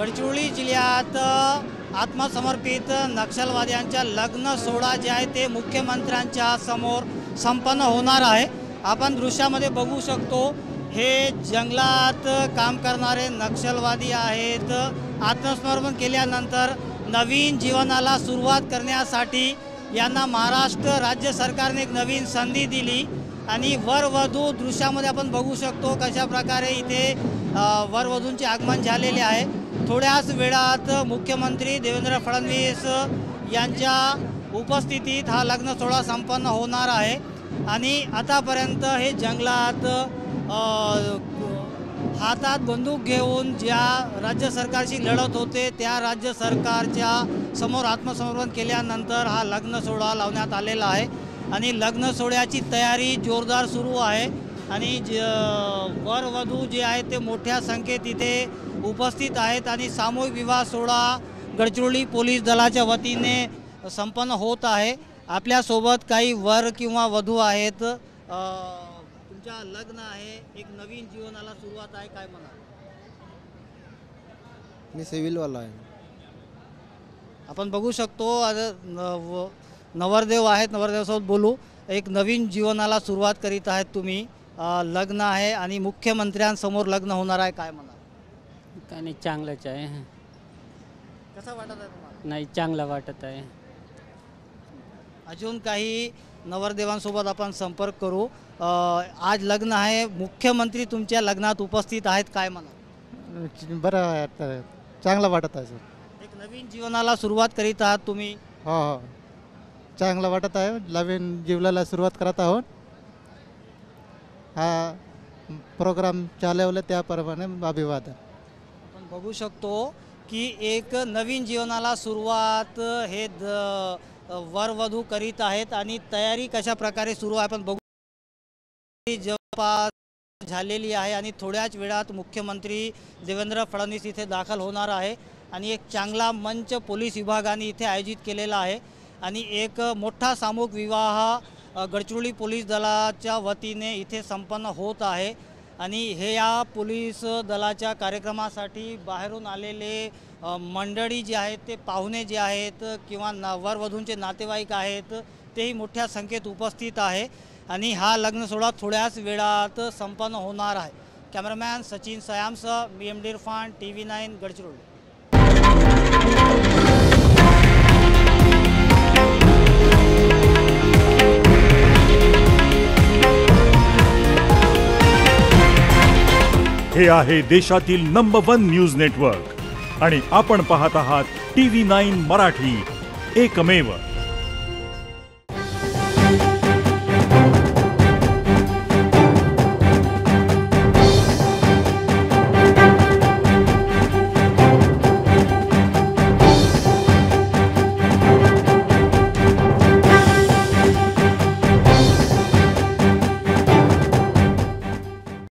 गडचिरोली जिल्ह्यात आत्मसमर्पित नक्षलवाद्यांच्या लग्न सोहळा जे आहे ते मुख्यमंत्र्यांच्या समोर संपन्न होणार आहे। आपण दृश्यामध्ये बघू शकतो हे जंगलात काम करणारे नक्षलवादी आहेत। आत्मसमर्पण केल्यानंतर नवीन जीवनाला सुरुवात करण्यासाठी यांना महाराष्ट्र राज्य सरकारने एक नवीन संधी दिली आणि वरवधू दृश्यामध्ये आपण बघू शकतो कशा प्रकारे इथे वरवधूंचे आगमन झालेले आहे। थोड्याच वेळात मुख्यमंत्री देवेंद्र फडणवीस यांच्या उपस्थितीत हा लग्न सोहळा संपन्न होणार आहे आणि आतापर्यंत हे जंगलात हातात बंदूक घेऊन ज्या राज्य सरकारशी लढत होते त्या राज्य सरकारच्या समोर आत्मसमर्पण केल्यानंतर हा लग्न सोहळा लावण्यात आलेला आहे आणि लग्न सोहळ्याची तयारी जोरदार सुरू आहे आणि वरवधू जे आहेत ते मोठ्या संख्येत इथे उपस्थित आहेत आणि सामूहिक विवाह सोहळा गडचिरोली पोलीस दलाच्या वतीने संपन्न होत आहे। आपल्यासोबत काही वर किंवा वधू आहेत। तुमच्या लग्न आहे, एक नवीन जीवनाला सुरुवात आहे, काय म्हणाल? मी सिव्हिलवाला आहे। आपण बघू शकतो नवरदेव आहेत, नवरदेवासोबत बोलू। एक नवीन जीवनाला सुरुवात करीत आहेत तुम्ही, लग्न आहे आणि मुख्यमंत्र्यांसमोर लग्न होणार आहे, काय म्हणाल? काय नाही, चांगलंच आहे। कसं वाटत आहे तुम्हाला? नाही, चांगलं वाटत आहे। अजून काही नवरदेवांसोबत आपण संपर्क करू। आज लग्न आहे, मुख्यमंत्री तुमच्या लग्नात उपस्थित आहेत, काय म्हणाल? बरं आहे, चांगलं वाटत आहे सर। एक नवीन जीवनाला सुरुवात करीत आहात तुम्ही? हो हो, चांगलं वाटत आहे, नवीन जीवनाला सुरुवात करत आहोत। हा प्रोग्राम चालवला त्याप्रमाणे अभिवादन। आपण बघू शकतो की एक नवीन जीवनाला सुरुवात हे वरवधू करीत आहेत आणि तयारी कशा प्रकारे सुरू आहे आपण बघू। जवळपास झालेली आहे आणि थोड्याच वेळात मुख्यमंत्री देवेंद्र फडणवीस इथे दाखल होणार आहे आणि एक चांगला मंच पोलीस विभागाने इथे आयोजित केलेला आहे आणि एक मोठा सामूहिक विवाह गडचिरोली पोलीस दलाच्या वतीने इथे संपन्न होत आहे आणि हे या पोलीस दलाच्या कार्यक्रमासाठी बाहेरून आलेले मंडळी जे आहेत ते पाहुणे जे आहेत किंवा वरवधूंचे नातेवाईक आहेत तेही मोठ्या संख्येत उपस्थित आहे आणि हा लग्न सोहळा थोड्याच वेळात संपन्न होणार आहे। कॅमेरामॅन सचिन सयामसह मी M D Irfan, TV9 Gadchiroli. हे आहे देशातील नंबर 1 न्यूज नेटवर्क आणि आपण पाहत आहात TV9 मराठी, एकमेव।